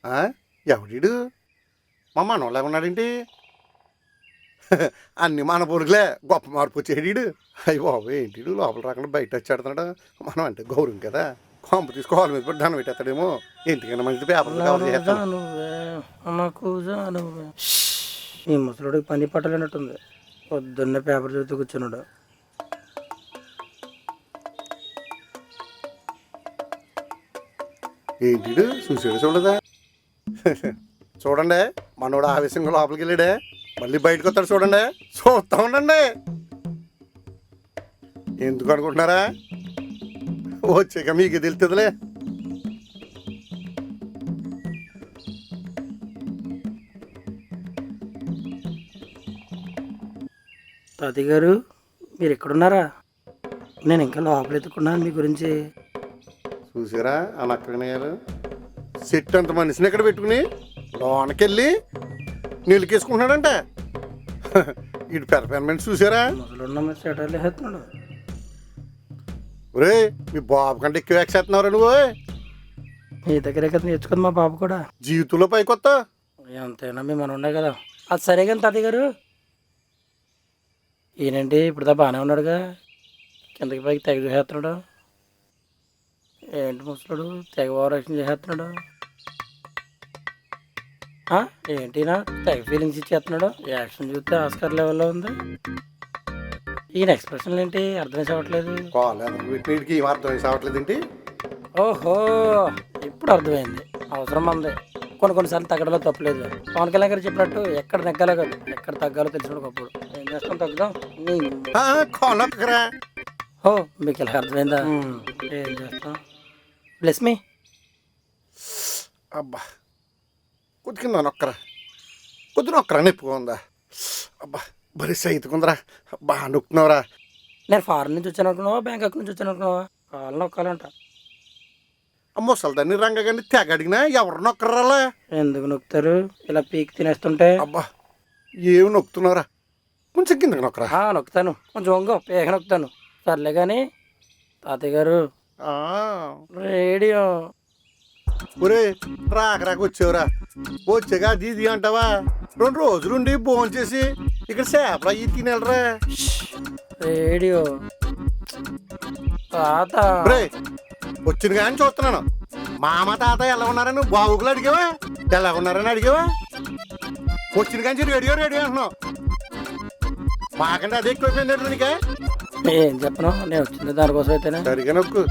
ఆ? ఎవడీడు మా మనోళ్ళగా ఉన్నాడేంటి? అన్ని మన పొరుగులే గొప్ప మార్పు వచ్చేడీడు. అయ్యి బాబు ఏంటిడు లోపల రాకుండా బయట వచ్చేడుతున్నాడు. మనం అంటే గౌరవం కదా, కొంప తీసుకోవాలి మీద పడి ధనం పెట్టేస్తాడేమో. ఎందుకైనా మంచిది పేపర్లు కవర్ చేస్తాను. ఈ ముసలుడికి పని పట్టలేనట్టుంది. పొద్దున్నే పేపర్ చదువుతూ కూర్చున్నాడు. ఏంటిడు చూసాడు చూడదా? చూడండి మనోడు ఆవేశంగా లోపలికి వెళ్ళాడే, మళ్ళీ బయటకు వస్తాడు చూడండి. చూస్తా ఉండండి. ఎందుకు అనుకుంటున్నారా? వచ్చాక మీకు తెలుస్తుందిలే. తాతయ్య గారు మీరు ఎక్కడున్నారా? నేను ఇంకా లోపల ఎత్తుకున్నాను మీ గురించి. చూసారా ఆ నక్కగారు సెట్ అంత మనిషిని ఎక్కడ పెట్టుకుని లోనకెళ్ళి నీళ్ళకేసుకుంటున్నాడంట. ఇటు పెర్ఫార్మెన్స్ చూసారా? ముసలున్న మీద సెటర్లు వేస్తున్నాడు. ఒరే మీ బాబు కంటే ఎక్కువ వేసేస్తున్నారా నువ్వు? మీ దగ్గరే కదా నేర్చుకుంది మా బాబు కూడా. జీవితంలో పైకొత్త ఎంతైనా మేము మనం ఉన్నాయి కదా. అది సరే కానీ తాతయ్య గారు ఈయనండి ఇప్పుడు బాగానే ఉన్నాడుగా, కిందకి పైకి తెగ చేస్తున్నాడు. ఏంటి ముసలుడు తెగ ఓవరాక్షన్ చేసేస్తున్నాడు? ఏంటినా తెగ ఫీలింగ్స్ ఇచ్చేస్తున్నాడు. యాక్షన్ చూస్తే ఆస్కార్ లెవెల్లో ఉంది. ఈయన ఎక్స్ప్రెషన్లు ఏంటి అర్థం కావట్లేదు. వీటికి ఏం అర్థం కావట్లేదు ఏంటి? ఓహో ఇప్పుడు అర్థమైంది. అవసరం ఉంది. కొన్నిసార్లు తగ్గడంలో తప్పలేదు. పవన్ కళ్యాణ్ గారు చెప్పినట్టు ఎక్కడ నెగ్గాలో కాదు ఎక్కడ తగ్గాలో తెలిసిన ఒకప్పుడు. ఏం చేస్తాం తగ్గుదాం. ఓ మీకు ఇలా అర్థమైందా? ఏం చేస్తాం. Bless me. అబ్బా కొద్దికిందా నొక్కరా, కొద్ది నొక్కరా నొప్పిగా ఉందా? అబ్బా బరి సైతుకుందరా. బాగా నొక్కున్నావురా. నేను ఫారెన్ నుంచి వచ్చాను అనుకున్నావా, బ్యాంకాక్ నుంచి వచ్చాను అనుకున్నావా? కాళ్ళు నొక్కాలంట. ముసలిదాన్ని రంగగాని తెగ అడిగినా ఎవరు నొక్కరాలా? ఎందుకు నొక్కుతారు? ఇలా పీక్ తినేస్తుంటే. అబ్బా ఏమి నొక్కుతున్నారా? కొంచెం కిందకి నొక్కరా. నొక్కుతాను కొంచెం వంగో పేక నొక్కుతాను. సర్లే కానీ తాతయ్య గారు రేడియో. ఒరే రాక వచ్చేవరా, వచ్చాక అది ఇది అంటావా? 2 రోజులుండి భోజనం చేసి ఇక్కడ చేపలు అయ్యి తినేలరా. రేడియో తాత వచ్చిన కానీ చూస్తున్నాను. మామ తాత ఎలా ఉన్నారని బాబుకులు అడిగావా? ఎలా ఉన్నారని అడిగావా? వచ్చిన కానీ రేడియో రేడియో అంటున్నావు. మాకంటే అదే ఎక్కువైపోయింది నీకే. ఏం చెప్పను, నేను వచ్చింది దానికోసం అయితేనే. సరిగా నొక్కు.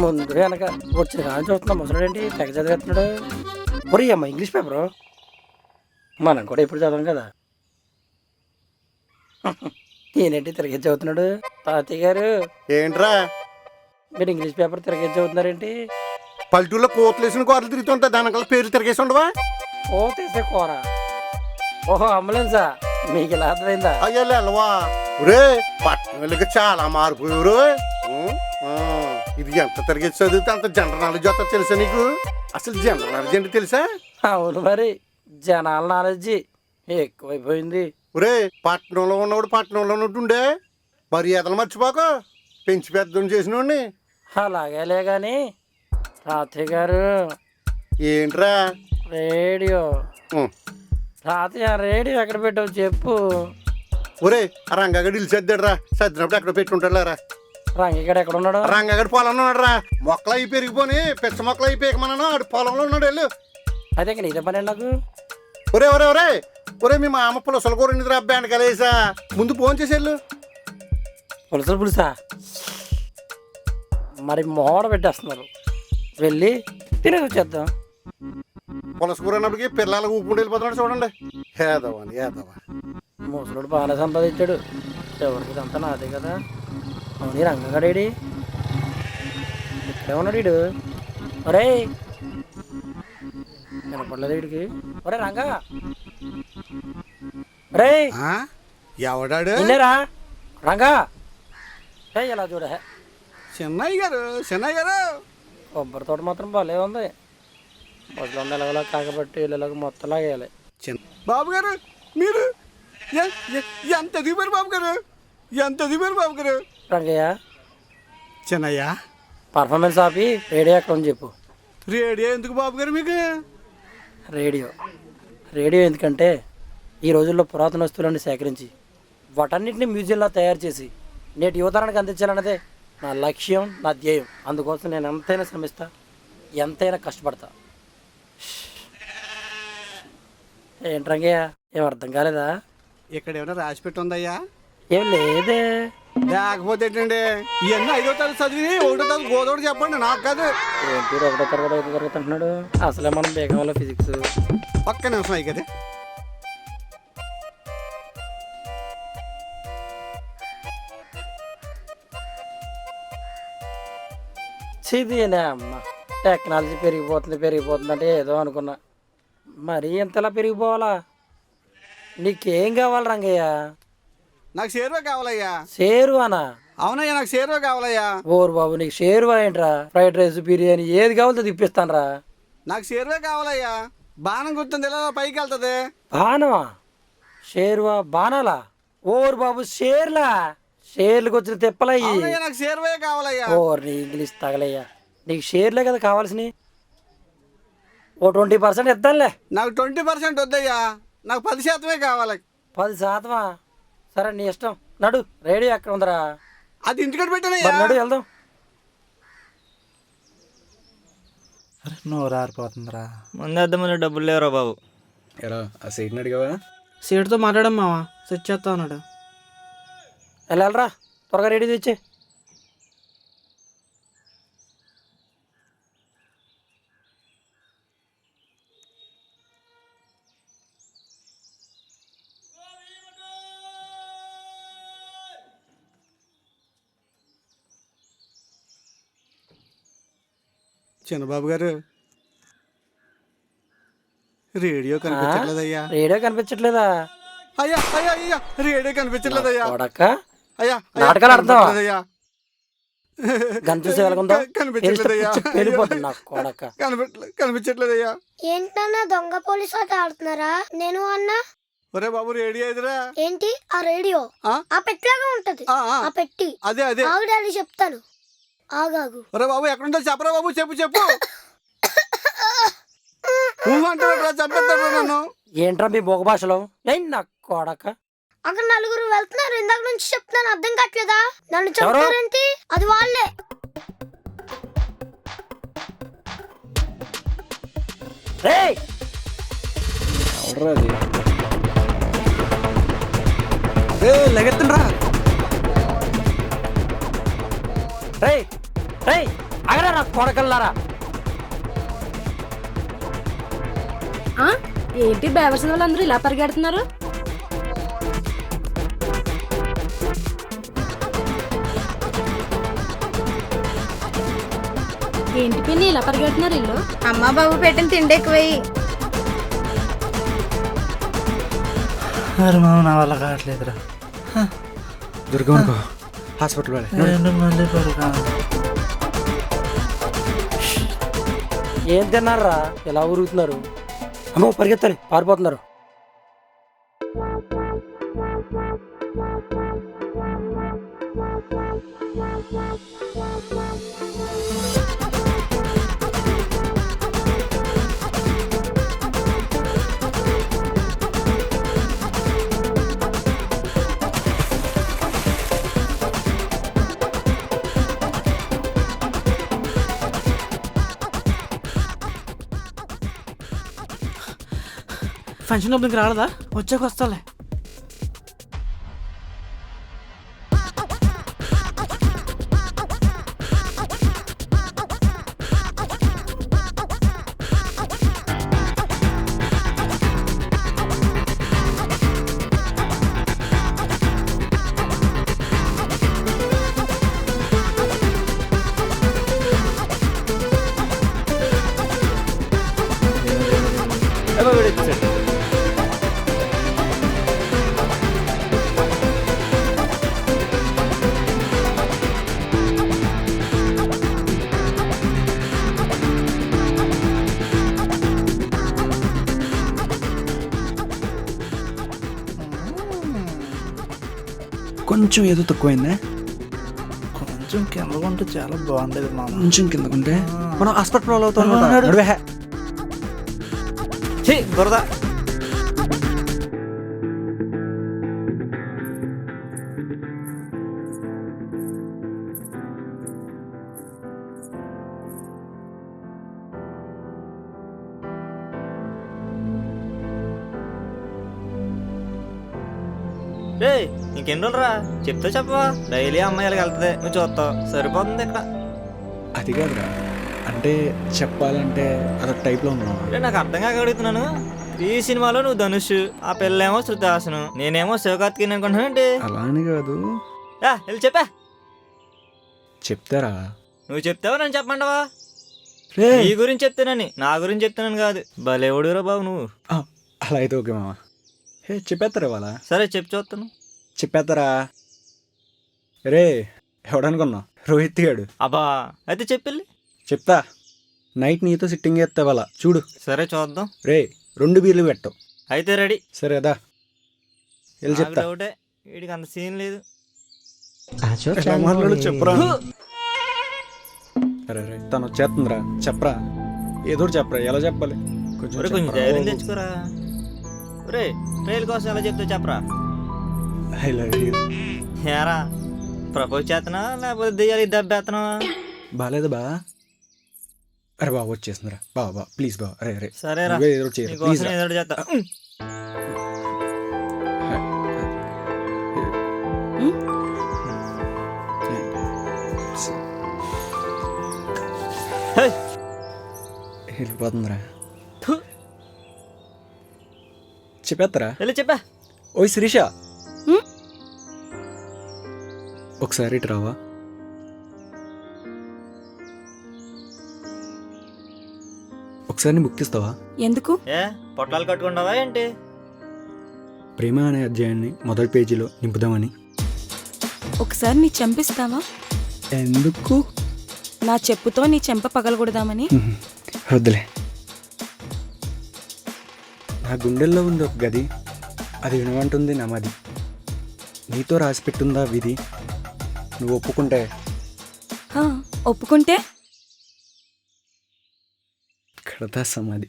ముందు వెనక వచ్చిన కానీ చూస్తున్నా. ముసలాడు ఏంటి తెగ చదివేస్తున్నాడు. ఒరే అమ్మ ఇంగ్లీష్ పేపరు మనం కూడా ఇప్పుడు చదవం కదా. ఈయనేంటి తిరిగేసి చదువుతున్నాడు. తాతయ్య గారు ఏంట్రా మీరు ఇంగ్లీష్ పేపర్ తిరిగేసి చదువుతున్నారేంటి? పల్లెటూరులో కోతలు వేసిన కూరలు తిరుగుతుంటాయి, దానికల్లా పేర్లు తిరిగేసి ఉండవా? తీసే కూర. ఓహో అంబులెన్సా, మీకు ఇలా అర్థమైందా? అయ్యా వెళ్ళవా? ఒరే పట్టణాలకి చాలా మారిపోయారు. ఇది ఎంత తిరిగేసి చదివితే అంత జనరల్ నాలెడ్జ్ వస్తా తెలుసా నీకు? అసలు జనరల్ నాలెడ్జ్ అంటే తెలుసా? అవును మరి జనాల నాలెడ్జి ఎక్కువైపోయింది. ఒరే పట్టణంలో ఉన్నవాడు పట్టణంలో ఉన్నట్టుండే మర్యాదలు మర్చిపోక, పెంచి పెద్దం చేసినోడిని. అలాగేలే కానీ తాతయ్య గారు ఏంట్రా? రేడియో. తాతయ్య రేడియో ఎక్కడ పెట్టావు చెప్పు. ఒరే ఆ రంగగడి ఇల్లు సర్దాడు రా, సర్దినప్పుడు ఎక్కడ పెట్టుంటాడురా. రంగిగడ ఎక్కడ ఉన్నాడు? రంగగడి పొలంలో ఉన్నాడు రా. మొక్కలు అవి పెరిగిపోయి పెచ్చ మొక్కలు అవి పీకమన్నాను, ఆడు పొలంలో ఉన్నాడు. వెళ్ళు. అయితే ఇంక నీదే పని నాకు. ఒరే ఒరే ఒరే ఒరే మీ మామ పులసలు కూర బెండకాయ వేసా, ముందు ఫోన్ చేసి వెళ్ళు. పులుసా మరి మోడ పెట్టేస్తున్నారు, వెళ్ళి తినేసి వచ్చేద్దాం. పులస కూర అన్నప్పటికీ పిల్లలకు ఊపుకుంటూ వెళ్ళిపోతున్నాడు చూడండి. ఏదవని ఏదవా. ముసలుడు బాగానే సంపాదించాడు. ఎవరికి అంతా నాదే కదా. అవునీ రంగగాడేడి ఇక్కడే ఉన్నాడు వీడు. ఒరే వినపడలేదు వీడికి. ఒరే రంగా, ఒరే ఎవడాడు? నిన్నేరా రంగా. ఇలా చూడ చెన్నయ్య గారు కొబ్బరి తోట మాత్రం భలే ఉంది. మొదలు ఎలాగలా కాకబట్టి ఇళ్ళకి మొత్తం లాగేయాలి. బాబు గారు మీరు ఎంత దిగారు బాబు గారు, ఎంత దిగారు బాబు గారు. రంగయ్య చెన్నయ్య పర్ఫార్మెన్స్ ఆపి రేడియో ఎక్కడ ఉంది చెప్పు. రేడియో ఎందుకు బాబు గారు మీకు? రేడియో రేడియో ఎందుకంటే ఈ రోజుల్లో పురాతన వస్తువులన్నీ సేకరించి వాటన్నిటిని మ్యూజియంలా తయారు చేసి నేటి యువతరానికి అందించాలన్నదే నా లక్ష్యం, నా ధ్యేయం. అందుకోసం నేను ఎంతైనా శ్రమిస్తా, ఎంతైనా కష్టపడతా. ఏంట్రంగయ్య, ఏం అర్థం కాలేదా? ఇక్కడ ఏమైనా రాసి పెట్టి ఉందయ్యా? ఏం లేదే. లేకపోతే ఏంటండి, ఇవన్నీ 5వ తరగతి చదివి 1వ తరగతి గోదోడు చెప్పండి, నాకు కాదు. ఏంటి 1వ తరగతి 5వ తరగతి అంటున్నాడు? అసలే మనం బేగంలో ఫిజిక్స్. ఒక్క నిమిషం అయ్యి కదా. చదివేనా అమ్మ, టెక్నాలజీ పెరిగిపోతుంది అంటే ఏదో అనుకున్నా. మరీ ఎంతలా పెరిగిపోవాలా? నీకేం కావాలి రంగయ్య? నాకు షేర్వా కావాలయ్యా. షేర్వానా? అవునయ్యా, నాకు షేర్వా కావాలయ్యా. ఓరు బాబు, నీకు షేర్వా ఏంట్రా? ఫ్రైడ్ రైస్, బిర్యానీ ఏది కావాలో తిప్పిస్తాను రా. నాకు షేర్వా కావాలయ్యా. బాణం గుర్తుంది, ఎలా పైకి వెళ్తుంది. బాణమా? షేర్వా బాణాలా? ఓరు బాబు, షేర్లా? షేర్లకు వచ్చిన తిప్పలయ్యి. అవునయ్యా, నాకు షేర్వా కావాలయ్యా. ఓర్ నీ ఇంగ్లీష్ తగలయ్యా. నీకు షేర్లే కదా కావాల్సినవి. ఓ 20% ఇద్దాంలే. నాకు 20% వద్దయ్యా, నాకు 10% కావాలి. 10%? సరే నీ ఇష్టం. నడు, రేడియో ఎక్కడ ఉందరా? అది ఇంటికడ పెట్టానయ్యా. నడు వెళ్దాం. అరే నోరు ఆరిపోతుందిరా. ముందేద్దామని డబ్బులు లేవురా బాబు. ఎరా ఆ సీట్ని అడిగావా? సీటుతో మాట్లాడడం మావా, సెట్ చేస్తా అన్నాడు. వెళ్ళాలరా, త్వరగా రెడీ తెచ్చే. చిన్నబాబు గారు, రేడియో కనిపించట్లేదయ్యా. రేడియో కనిపించట్లేదా? అయ్యా అయ్యా అయ్యా, రేడియో కనిపించట్లేదయ్యా. కొడక, అయ్యా నాటకాలు ఆడతావా? అయ్యా, గన్ చూసి వెళ్ళకుందా? కనిపించట్లేదయ్యా. వెళ్ళిపోతుంది నా కొడక. కనిపించట్లేదయ్యా. ఏంటన్నా దొంగ పోలీసు ఆట ఆడుతున్నారా? నేను అన్నా. ఒరే బాబు, రేడియో ఎదురా. ఏంటి ఆ రేడియో? ఆ? ఆ పెట్టిలాగా ఉంటది. ఆ పెట్టి అదే అదే. ఆవిడాలి చెప్తాను, ఆగాగు. ఒరే బాబు, ఎక్కడుందో చెప్పరా బాబు, చెప్పు చెప్పు. నువ్వు అంటారా, చంపేస్తాడు నన్ను. ఏంట్రా మీ బొగ భాషలో? ఏం నా కొడక. అక్కడ నలుగురు వెళ్తున్నారు, ఇందాక నుంచి చెప్తున్నాను, అర్థం కావట్లేదా? నన్ను చెప్తారేంటి? అది వాళ్ళే. రేయ్, ఎవడరా అది? లెగెత్తుండ్రా. రేయ్, రేయ్, అగరా నా కొడకల్లారా. ఏంటి బేవర్సిన వాళ్ళందరూ ఇలా పరిగెడుతున్నారు? ఏంటి పిన్ని ఇలా పరిగెడుతున్నారు ఇల్లు? అమ్మా బాబు పెట్టిన తిండి ఎక్కువయ్యి. అరే మామ, నా వల్ల కావట్లేదురా. దుర్గమ్మకో హాస్పిటల్ మళ్ళీ పడుకా. ఏం తిన్నారా ఇలా ఊరుగుతున్నారు? అమ్మో పరిగెత్తాలి, పారిపోతున్నారు. ఫంక్షన్ ఓపెనింగ్ రాలేదా? వచ్చాక వస్తాలే. కొంచెం ఏదో తక్కువైందే. కొంచెం కింద ఉంటే చాలా బాగుండేది మామ. కొంచెం కిందకుంటే మనం హాస్పిటల్ అవుతాం. ఛీ బురద. రే ఇంకెన్ని రోజులు రా చెప్తా చెప్పవా? డైలీ అమ్మాయిలకి వెళ్తుంది, నువ్వు చూస్తావు, సరిపోతుంది ఇక్కడ. అది కాదురా, అంటే చెప్పాలంటే అదొక టైప్లో ఉన్నావు. రే నాకు అర్థం కాక అడుగుతున్నాను. ఈ సినిమాలో నువ్వు ధనుష్, ఆ పిల్లేమో శృతి హాసన్, నేనేమో శివకార్తికేయన్ అనుకుంటున్నానండి. అలా అని కాదు, వెళ్ళి చెప్పా. చెప్తారా? నువ్వు చెప్తావా నన్ను చెప్పమంటావా? రే నీ గురించి చెప్తానని, నా గురించి చెప్తానని కాదు. భలేవుడురా బాబు నువ్వు. అలా అయితే ఓకే మామ. హే చెప్పేస్తారా వాళ్ళ? సరే చెప్పు చూస్తాను. చెప్పేస్తారా? రే ఎవడనుకున్నావు? రోహిత్ గాడు. అబ్బా అయితే చెప్పెళ్ళి. చెప్తా. నైట్ నీతో సిట్టింగ్ చేస్తా వాళ్ళ చూడు. సరే చూద్దాం. రే 2 బీర్లు పెట్టవు. అయితే రెడీ. సరే అదా వెళ్ళి చెప్తా. ఒకటే వీడికి అంత సీన్ లేదు. ఎలా మాట్లాడు చెప్పరా? అరే రే తను వచ్చేస్తుందిరా, చెప్పరా, ఏదో ఒకటి చెప్పరా. ఎలా చెప్పాలి? కొంచెం చెప్పరా. ధైర్యం తెచ్చుకోరా. రే ట్రైల్ కోసం ఎలా చెప్తావు చెప్పరా. I love you. ఏరా ప్రపోజ్ చేస్తున్నా లేకపోతే దెయ్యాలి దెబ్బేస్తున్నా? బాగాలేదు బా. అరే బాబు వచ్చేసిందిరా. బా ప్లీజ్ బా. అరే అరే సరేరా నువ్వే ఏదో ఒకటి చేయరా, ప్లీజ్ నీకోసం రా. ఏదో ఒకటి చేస్తా. హే, వెళ్ళిపోతుందిరా. థు, చెప్పేస్తారా? వెళ్ళి చెప్పా. ఓయ్ శిరీష, ఒకసారి ఇటు రావా? ఒకసారి నీ బుక్ ఇస్తావా? ఎందుకు? ఏ పొట్లాలు కట్టుకుంటావా ఏంటి? ప్రేమ అనే అధ్యాయాన్ని మొదటి పేజీలో నింపుదామని. ఒకసారి నీ చెంపిస్తావా? ఎందుకు? నా చెప్పుతో నీ చెంప పగలగొడదామని. వద్దులే. నా గుండెల్లో ఉంది ఒక గది, అది వినవంటుంది నమది. నీతో రాసి పెట్టుందా విధి, నువ్వు ఒప్పుకుంటే హా, ఒప్పుకుంటే కడతా సమాధి.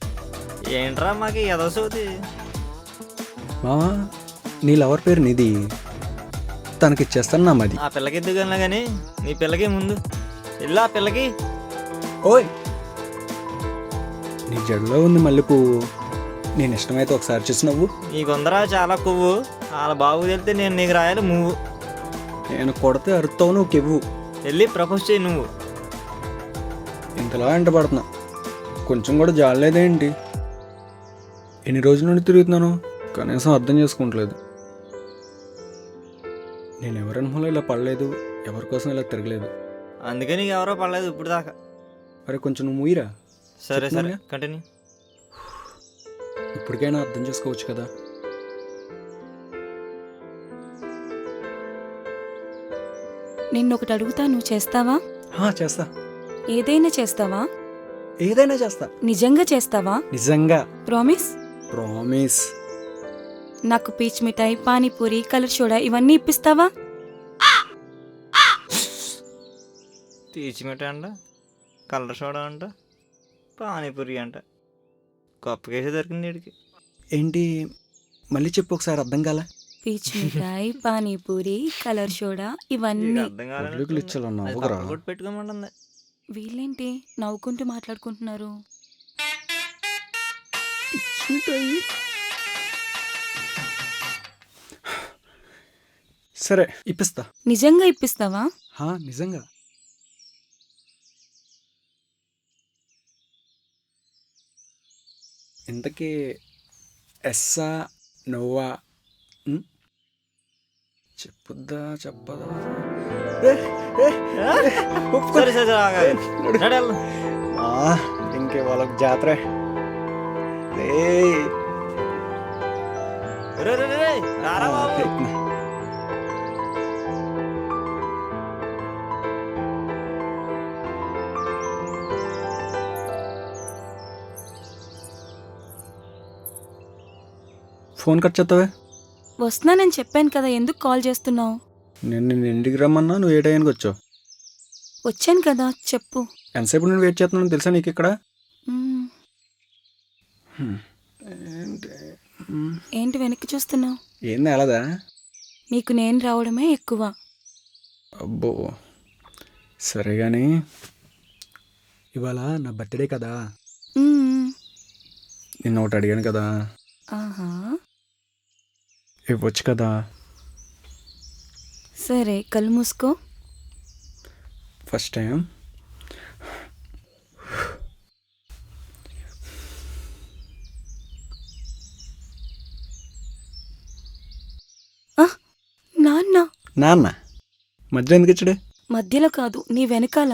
ఏంట్రా మాకు ఎదసోది? మావా నీ లవర్ పేరు నిధి, తనకిచ్చేస్తాను నమ్మది. ఆ పిల్లకి ఎద్దుగలనా కానీ నీ పిల్లకి ముందు ఇల్లు ఆ పిల్లకి. ఓయ్ నీ జడలో ఉంది మల్లె పువ్వు, నేను ఇష్టమైతే ఒకసారి చూసి నవ్వు. నీకుందరా చాలా కొవ్వు, వాళ్ళ బాబు తెలితే నేను నీకు రాయాలి మూవు. నేను కొడితే అరుతావు, నువ్వు కెవ్వు. వెళ్ళి ప్రపోజ్ చేయి నువ్వు. ఇంతలా వెంటబడుతున్నా, కొంచెం కూడా జాలేదేంటి? ఎన్ని రోజుల నుండి తిరుగుతున్నాను, కనీసం అర్థం చేసుకుంటలేదు. నేను ఎవరనుమలో ఇలా పడలేదు, ఎవరి కోసం ఇలా తిరగలేదు. అందుకే నీకు ఎవరో పడలేదు ఇప్పుడు దాకా. అరే కొంచెం నువ్వు ముయ్యరా. సరే సరే చెప్తున్నానుగా. కంటిన్యూ. ఇప్పటికైనా అర్థం చేసుకోవచ్చు కదా. నిన్నొకటి అడుగుతా, నువ్వు చేస్తావా? చేస్తా. ఏదైనా చేస్తావా? ఏదైనా చేస్తా. నిజంగా చేస్తావా? నిజంగా. ప్రామిస్? ప్రామిస్. నాకు పీచ్ మిఠాయి, పానీపూరి, కలర్ సోడా ఇవన్నీ ఇప్పిస్తావా? తీసిమెట అంట, కలర్ సోడా అంట, పానీపూరి అంట. గొప్ప కేసు దొరికింది వీడికి. ఏంటి మళ్ళీ చెప్పు ఒకసారి, అర్థం కాలే. పీచ్ మిఠాయి, పానీపూరి, కలర్ సోడా ఇవన్నీ. అర్థం పబ్లిక్లు ఇచ్చాలన్నా ఊగరా. కొట్టి పెట్టుకోమంటుంది. వీళ్ళేంటి నవ్వుకుంటూ మాట్లాడుకుంటున్నారు? సరే ఇప్పిస్తా. నిజంగా ఇప్పిస్తావా? నిజంగా. ఇంతకీ ఎస్సా నోవా? చెప్పుద్దా చెప్పదా? సరే సరే ఆగాలి. నడు వెళ్దాం. ఇంకే వాళ్ళకి జాతర. రే, రే, రే, రే, రారా బాబు. ఫోన్ కట్ చేస్తావే? వస్తున్నానని చెప్పాను కదా, ఎందుకు కాల్ చేస్తున్నావు? నేను నిన్ను ఇంటికి రమ్మన్నా, నువ్వు ఏ టైంకి వచ్చావు? వచ్చాను కదా, చెప్పు. ఎంతసేపు నేను వెయిట్ చేస్తున్నాను తెలుసా నీకు ఇక్కడ? మ్మ్. ఏంటి వెనక్కి చూస్తున్నావు? ఏంది అలాదా? నీకు నేను రావడమే ఎక్కువ. అబ్బో సరే కానీ ఇవాళ నా బర్త్డే కదా, మ్మ్. నిన్న ఒకటి అడిగాను కదా, ఆహా, ఇవ్వచ్చు కదా? సరే కళ్ళు మూసుకో. ఫస్ట్ టైం నాన్న నాన్న మధ్యలో ఎందుకు ఇచ్చాడు? మధ్యలో కాదు, నీ వెనకాల.